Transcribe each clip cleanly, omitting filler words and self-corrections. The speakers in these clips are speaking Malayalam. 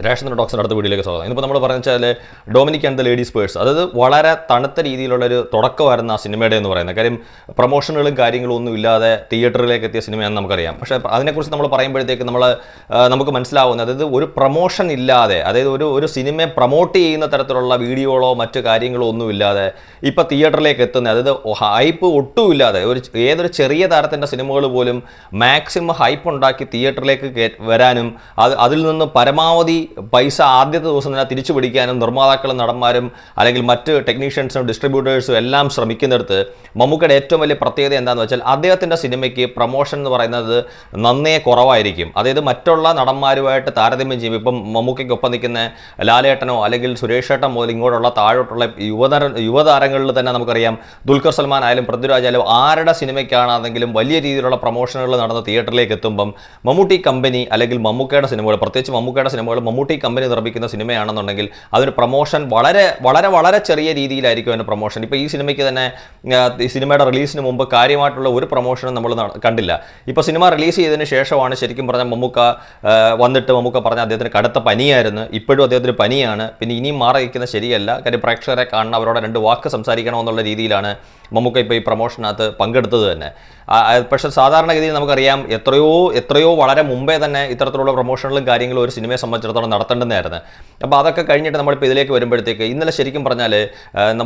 റേഷൻ ഡോക്സിൻ്റെ അടുത്ത വീഡിയോയിലേക്ക് സ്വാഗതം. ഇന്നിപ്പോൾ നമ്മൾ പറഞ്ഞാൽ Dominic and the ladies purse, അതായത് വളരെ തണുത്ത രീതിയിലുള്ളൊരു തുടക്കമായിരുന്നു ആ സിനിമയുടെ എന്ന് പറയുന്നത്. കാര്യം പ്രൊമോഷനുകളും കാര്യങ്ങളും ഒന്നും ഇല്ലാതെ തിയേറ്ററിലേക്ക് എത്തിയ സിനിമയാണെന്ന് നമുക്കറിയാം. പക്ഷേ അതിനെക്കുറിച്ച് നമ്മൾ പറയുമ്പോഴത്തേക്ക് നമുക്ക് മനസ്സിലാവുന്നത്, അതായത് ഒരു പ്രൊമോഷൻ ഇല്ലാതെ, അതായത് ഒരു സിനിമയെ പ്രൊമോട്ട് ചെയ്യുന്ന തരത്തിലുള്ള വീഡിയോകളോ മറ്റു കാര്യങ്ങളോ ഒന്നും ഇല്ലാതെ ഇപ്പോൾ തിയേറ്ററിലേക്ക് എത്തുന്നത്, അതായത് ഹൈപ്പ് ഒട്ടും ഇല്ലാതെ ഏതൊരു ചെറിയ താരത്തിൻ്റെ സിനിമകൾ പോലും മാക്സിമം ഹൈപ്പ് ഉണ്ടാക്കി തിയേറ്ററിലേക്ക് വരാനും അതിൽ നിന്ന് പരമാവധി പൈസ ആദ്യത്തെ ദിവസം തന്നെ തിരിച്ചു പിടിക്കാനും നിർമ്മാതാക്കളും നടന്മാരും അല്ലെങ്കിൽ മറ്റ് ടെക്നീഷ്യൻസും ഡിസ്ട്രിബ്യൂട്ടേഴ്സും എല്ലാം ശ്രമിക്കുന്നിടത്ത് മമ്മൂക്കയുടെ ഏറ്റവും വലിയ പ്രത്യേകത എന്താണെന്ന് വെച്ചാൽ അദ്ദേഹത്തിൻ്റെ സിനിമയ്ക്ക് പ്രൊമോഷൻ എന്ന് പറയുന്നത് നന്നേ കുറവായിരിക്കും. അതായത് മറ്റുള്ള നടന്മാരുമായിട്ട് താരതമ്യം ചെയ്യും. ഇപ്പം മമ്മൂക്കയ്ക്കൊപ്പം നിൽക്കുന്ന ലാലേട്ടനോ അല്ലെങ്കിൽ സുരേഷ് ഏട്ടൻ മുതൽ ഇങ്ങോട്ടുള്ള താഴോട്ടുള്ള യുവതാരങ്ങളിൽ തന്നെ നമുക്കറിയാം, ദുൽഖർ സൽമാൻ ആയാലും പൃഥ്വിരാജ് ആയാലും ആരുടെ സിനിമയ്ക്കാണെന്നെങ്കിലും വലിയ രീതിയിലുള്ള പ്രൊമോഷനുകൾ നടന്ന് തിയേറ്ററിലേക്ക് എത്തുമ്പം മമ്മൂട്ടി കമ്പനി അല്ലെങ്കിൽ മമ്മൂക്കയുടെ സിനിമകൾ, പ്രത്യേകിച്ച് മമ്മൂക്കയുടെ സിനിമകൾ മമ്മൂട്ടി കമ്പനി നിർമ്മിക്കുന്ന സിനിമയാണെന്നുണ്ടെങ്കിൽ അതൊരു പ്രൊമോഷൻ വളരെ വളരെ വളരെ ചെറിയ രീതിയിലായിരിക്കും അതിൻ്റെ പ്രൊമോഷൻ. ഇപ്പോൾ ഈ സിനിമയ്ക്ക് തന്നെ ഈ സിനിമയുടെ റിലീസിന് മുമ്പ് കാര്യമായിട്ടുള്ള ഒരു പ്രൊമോഷനും നമ്മൾ കണ്ടില്ല. ഇപ്പോൾ സിനിമ റിലീസ് ചെയ്തതിന് ശേഷമാണ് ശരിക്കും പറഞ്ഞാൽ മമ്മൂക്ക പറഞ്ഞ അദ്ദേഹത്തിന് കടുത്ത പനിയായിരുന്നു. ഇപ്പോഴും അദ്ദേഹത്തിന് പനിയാണ്. പിന്നെ ഇനിയും മാറിയിരിക്കുന്നത് ശരിയല്ല. കാര്യം പ്രേക്ഷകരെ കാണണം, അവരോട് രണ്ട് വാക്ക് സംസാരിക്കണമെന്നുള്ള രീതിയിലാണ് മമ്മൂക്ക ഇപ്പോൾ ഈ പ്രൊമോഷനകത്ത് പങ്കെടുത്തത് തന്നെ. പക്ഷേ സാധാരണഗതിയിൽ നമുക്കറിയാം, എത്രയോ വളരെ മുമ്പേ തന്നെ ഇത്തരത്തിലുള്ള പ്രൊമോഷനുകളും കാര്യങ്ങളും ഒരു സിനിമയെ സംബന്ധിച്ചിടത്തോളം നടത്തേണ്ടതായിരുന്നു. അപ്പോൾ അതൊക്കെ കഴിഞ്ഞിട്ട് നമ്മളിപ്പോൾ ഇതിലേക്ക് വരുമ്പോഴത്തേക്ക് ഇന്നലെ ശരിക്കും പറഞ്ഞാൽ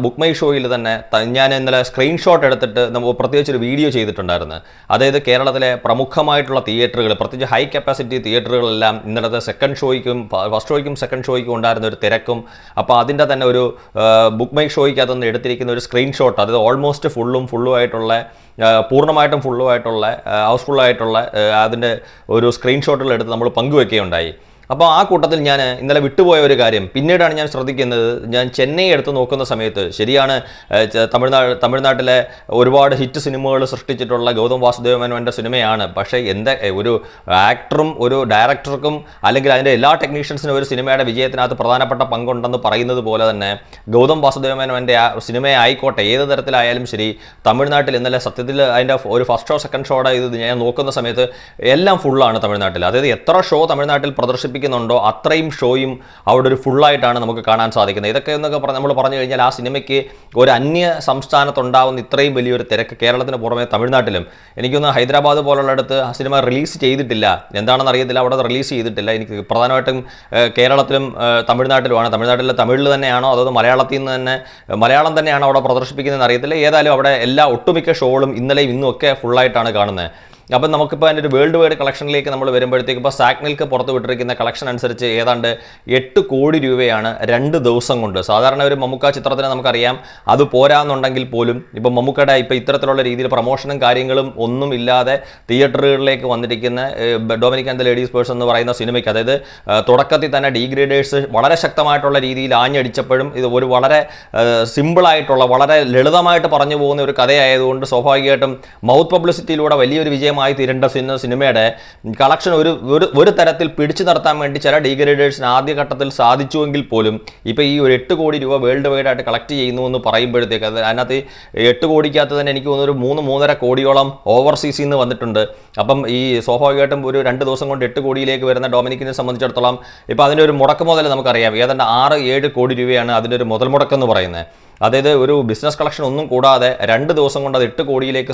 ബുക്ക് മൈ ഷോയിൽ തന്നെ ഞാൻ ഇന്നലെ സ്ക്രീൻഷോട്ട് എടുത്തിട്ട് പ്രത്യേകിച്ചൊരു വീഡിയോ ചെയ്തിട്ടുണ്ടായിരുന്നു. അതായത് കേരളത്തിലെ പ്രമുഖമായിട്ടുള്ള തിയേറ്ററുകൾ, പ്രത്യേകിച്ച് ഹൈ കപ്പാസിറ്റി തിയേറ്ററുകളെല്ലാം ഇന്നലത്തെ ഫസ്റ്റ് ഷോയ്ക്കും സെക്കൻഡ് ഷോയ്ക്കും ഉണ്ടായിരുന്ന ഒരു തിരക്കും. അപ്പോൾ അതിൻ്റെ തന്നെ ഒരു ബുക്ക് മൈ ഷോയ്ക്കകത്തുനിന്ന് എടുത്തിരിക്കുന്ന ഒരു സ്ക്രീൻഷോട്ട്, അതായത് ഓൾമോസ്റ്റ് പൂർണ്ണമായിട്ടും ഫുള്ളുമായിട്ടുള്ള ഹൗസ്ഫുള്ളായിട്ടുള്ള അതിൻ്റെ ഒരു സ്ക്രീൻഷോട്ടുകൾ എടുത്ത് നമ്മൾ പങ്കുവെക്കുകയുണ്ടായി. അപ്പോൾ ആ കൂട്ടത്തിൽ ഞാൻ ഇന്നലെ വിട്ടുപോയ ഒരു കാര്യം പിന്നീടാണ് ഞാൻ ശ്രദ്ധിക്കുന്നത്. ഞാൻ ചെന്നൈ എടുത്ത് നോക്കുന്ന സമയത്ത് ശരിയാണ്, തമിഴ്നാട്ടിലെ ഒരുപാട് ഹിറ്റ് സിനിമകൾ സൃഷ്ടിച്ചിട്ടുള്ള ഗൗതം വാസുദേവ മേനോൻ്റെ സിനിമയാണ്. പക്ഷേ ഒരു ആക്ടറും ഒരു ഡയറക്ടർക്കും അല്ലെങ്കിൽ അതിൻ്റെ എല്ലാ ടെക്നീഷ്യൻസിനും ഒരു സിനിമയുടെ വിജയത്തിനകത്ത് പ്രധാനപ്പെട്ട പങ്കുണ്ടെന്ന് പറയുന്നത് പോലെ തന്നെ ഗൗതം വാസുദേവ മേനോൻ്റെ സിനിമയെ ആയിക്കോട്ടെ, ഏത് തരത്തിലായാലും ശരി, തമിഴ്നാട്ടിൽ ഇന്നലെ സത്യത്തിൽ അതിൻ്റെ ഒരു ഫസ്റ്റ് ഷോ സെക്കൻഡ് ഷോയുടെ ഇത് ഞാൻ നോക്കുന്ന സമയത്ത് എല്ലാം ഫുള്ളാണ് തമിഴ്നാട്ടിൽ. അതായത് എത്ര ഷോ തമിഴ്നാട്ടിൽ പ്രദർശിപ്പിക്കുന്നുണ്ടോ അത്രയും ഷോയും അവിടെ ഒരു ഫുള്ളായിട്ടാണ് നമുക്ക് കാണാൻ സാധിക്കുന്നത്. ഇതൊക്കെ എന്നൊക്കെ നമ്മൾ പറഞ്ഞു കഴിഞ്ഞാൽ ആ സിനിമയ്ക്ക് ഒരു അന്യ സംസ്ഥാനത്തുണ്ടാവുന്ന ഇത്രയും വലിയൊരു തിരക്ക് കേരളത്തിന് പുറമെ തമിഴ്നാട്ടിലും, എനിക്കൊന്ന് ഹൈദരാബാദ് പോലുള്ളിടത്ത് ആ സിനിമ റിലീസ് ചെയ്തിട്ടില്ല, എന്താണെന്ന് അറിയത്തില്ല, അവിടെ റിലീസ് ചെയ്തിട്ടില്ല. എനിക്ക് പ്രധാനമായിട്ടും കേരളത്തിലും തമിഴ്നാട്ടിലുമാണ്. തമിഴിൽ തന്നെയാണോ അതോ മലയാളം തന്നെയാണോ അവിടെ പ്രദർശിപ്പിക്കുന്നതെന്ന് അറിയത്തില്ല. ഏതായാലും അവിടെ ഒട്ടുമിക്ക ഷോകളും ഇന്നലെയും ഇന്നും ഒക്കെ ഫുള്ളായിട്ടാണ് കാണുന്നത്. അപ്പം നമുക്കിപ്പോൾ അതിൻ്റെ ഒരു വേൾഡ് വൈഡ് കളക്ഷനിലേക്ക് നമ്മൾ വരുമ്പോഴത്തേക്ക് ഇപ്പോൾ സാക്നിൽക്ക് പുറത്ത് വിട്ടിരിക്കുന്ന കളക്ഷൻ അനുസരിച്ച് ഏതാണ്ട് 8 കോടി രൂപയാണ് 2 ദിവസം കൊണ്ട്. സാധാരണ ഒരു മമ്മൂക്ക ചിത്രത്തിന് നമുക്കറിയാം അത് പോരാന്നുണ്ടെങ്കിൽ പോലും ഇപ്പം മമ്മൂക്കയുടെ ഇപ്പോൾ ഇത്തരത്തിലുള്ള രീതിയിൽ പ്രൊമോഷനും കാര്യങ്ങളും ഒന്നും ഇല്ലാതെ തിയേറ്ററുകളിലേക്ക് വന്നിരിക്കുന്ന Dominic and the ladies purse എന്ന് പറയുന്ന സിനിമയ്ക്ക്, അതായത് തുടക്കത്തിൽ തന്നെ ഡീഗ്രേഡേഴ്സ് വളരെ ശക്തമായിട്ടുള്ള രീതിയിൽ ആഞ്ഞടിച്ചപ്പോഴും ഇത് ഒരു വളരെ സിമ്പിളായിട്ടുള്ള വളരെ ലളിതമായിട്ട് പറഞ്ഞു പോകുന്ന ഒരു കഥയായതുകൊണ്ട് സ്വാഭാവികമായിട്ടും മൗത്ത് പബ്ലിസിറ്റിയിലൂടെ വലിയൊരു വിജയം തീരേണ്ട സിനിമയുടെ കളക്ഷൻ ഒരു തരത്തിൽ പിടിച്ചു നിർത്താൻ വേണ്ടി ചില ഡീഗ്രേഡേഴ്സിന് ആദ്യഘട്ടത്തിൽ സാധിച്ചുവെങ്കിൽ പോലും ഇപ്പോൾ ഈ ഒരു 8 കോടി രൂപ വേൾഡ് വൈഡ് ആയിട്ട് കളക്ട് ചെയ്യുന്നു എന്ന് പറയുമ്പോഴത്തേക്ക് അതിനകത്ത് 8 കോടിക്കകത്ത് തന്നെ എനിക്ക് തോന്നുന്നു ഒരു 3-3.5 കോടിയോളം ഓവർസീസിൽ നിന്ന് വന്നിട്ടുണ്ട്. അപ്പം ഈ സ്വാഭാവികമായിട്ടും ഒരു 2 ദിവസം കൊണ്ട് 8 കോടിയിലേക്ക് വരുന്ന ഡൊമിനിക്കിനെ സംബന്ധിച്ചിടത്തോളം ഇപ്പോൾ അതിൻ്റെ ഒരു മുടക്ക് മുതൽ നമുക്കറിയാം ഏതാണ്ട് 6-7 കോടി രൂപയാണ് അതിൻ്റെ ഒരു മുതൽ മുടക്കെന്ന് പറയുന്നത്. അതായത് ഒരു ബിസിനസ് കളക്ഷൻ ഒന്നും കൂടാതെ 2 ദിവസം കൊണ്ട് അത് 8 കോടിയിലേക്ക്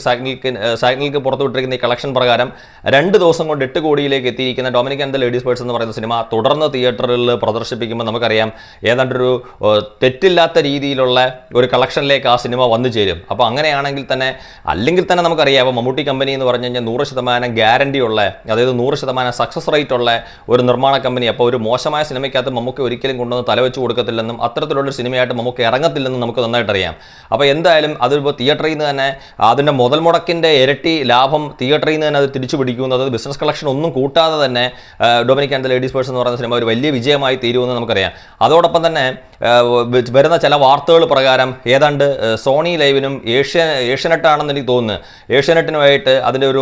സാക്നിൽക്ക് പുറത്തുവിട്ടിരിക്കുന്ന ഈ കളക്ഷൻ പ്രകാരം 2 ദിവസം കൊണ്ട് 8 കോടിയിലേക്ക് എത്തിയിരിക്കുന്ന Dominic and the ladies purse എന്ന് പറയുന്ന സിനിമ തുടർന്ന് തിയേറ്ററിൽ പ്രദർശിപ്പിക്കുമ്പോൾ നമുക്കറിയാം ഏതാണ്ടൊരു തെറ്റില്ലാത്ത രീതിയിലുള്ള ഒരു കളക്ഷനിലേക്ക് ആ സിനിമ വന്നു ചേരും. അപ്പോൾ അങ്ങനെയാണെങ്കിൽ തന്നെ നമുക്കറിയാം അപ്പോൾ മമ്മൂട്ടി കമ്പനി എന്ന് പറഞ്ഞു കഴിഞ്ഞാൽ 100% ഗ്യാരണ്ടി ഉള്ള, അതായത് 100% സക്സസ് റേറ്റ് ഉള്ള ഒരു നിർമ്മാണ കമ്പനി. അപ്പോൾ ഒരു മോശമായ സിനിമയ്ക്കകത്ത് മമ്മൂക്ക ഒരിക്കലും കൊണ്ടുവന്ന് തലവെച്ച് കൊടുക്കത്തില്ലെന്നും അത്തരത്തിലുള്ളൊരു സിനിമയായിട്ട് മമ്മൂക്ക ഇറങ്ങത്തില്ലെന്നും നമുക്ക് നന്നായിട്ട് അറിയാം. അപ്പോൾ എന്തായാലും അതിപ്പോൾ തിയേറ്ററിൽ നിന്ന് തന്നെ അതിൻ്റെ മുതൽ മുടക്കിൻ്റെ ഇരട്ടി ലാഭം തിയേറ്ററിൽ നിന്ന് തന്നെ അത് തിരിച്ചു പിടിക്കുന്നത്, അതായത് ബിസിനസ് കളക്ഷൻ ഒന്നും കൂട്ടാതെ തന്നെ Dominic and the ladies purse എന്ന് പറയുന്ന സിനിമ ഒരു വലിയ വിജയമായി തീരുമെന്ന് നമുക്കറിയാം. അതോടൊപ്പം തന്നെ വരുന്ന ചില വാർത്തകൾ പ്രകാരം ഏതാണ്ട് സോണി ലൈവിനും ഏഷ്യാനെറ്റ് എനിക്ക് തോന്നുന്നു, ഏഷ്യാനെറ്റിനുമായിട്ട് അതിൻ്റെ ഒരു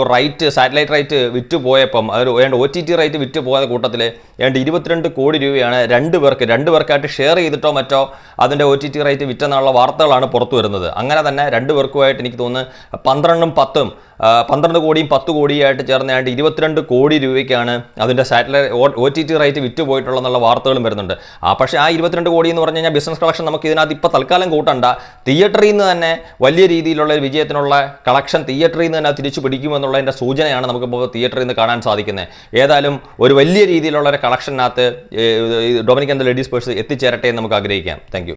സാറ്റലൈറ്റ് റൈറ്റ് വിറ്റുപോയപ്പം അതൊരു OTT റൈറ്റ് വിറ്റുപോയ കൂട്ടത്തിൽ 22 കോടി രൂപയാണ് രണ്ട് പേർക്കായിട്ട് ഷെയർ ചെയ്തിട്ടോ മറ്റോ അതിൻ്റെ OTT റൈറ്റ് വിറ്റെന്നാണ് എന്നുള്ള വാർത്തകളാണ് പുറത്തു വരുന്നത്. അങ്ങനെ തന്നെ രണ്ടുപേർക്കുമായിട്ട് എനിക്ക് തോന്നുന്നു 12 കോടിയും 10 കോടിയായിട്ട് ചേർന്നായിട്ട് 22 കോടി രൂപയ്ക്കാണ് അതിൻ്റെ സാറ്റലൈറ്റ് OTT റൈറ്റ് വിറ്റുപോയിട്ടുള്ള വാർത്തകളും വരുന്നുണ്ട്. പക്ഷേ ആ 22 കോടി എന്ന് പറഞ്ഞു കഴിഞ്ഞാൽ ബിസിനസ് കളക്ഷൻ നമുക്ക് ഇതിനകത്ത് ഇപ്പോൾ തൽക്കാലം കൂട്ടണ്ട. തിയേറ്ററിൽ നിന്ന് തന്നെ വലിയ രീതിയിലുള്ള ഒരു വിജയത്തിനുള്ള കളക്ഷൻ തിയേറ്ററിൽ നിന്ന് തന്നെ തിരിച്ചു പിടിക്കുമെന്നുള്ളതിൻ്റെ സൂചനയാണ് നമുക്കിപ്പോൾ തിയേറ്ററിൽ നിന്ന് കാണാൻ സാധിക്കുന്നത്. ഏതായാലും ഒരു വലിയ രീതിയിലുള്ള ഒരു കളക്ഷനകത്ത് Dominic and the ladies purse എത്തിച്ചേരട്ടെ എന്ന് നമുക്ക് ആഗ്രഹിക്കാം. Thank U.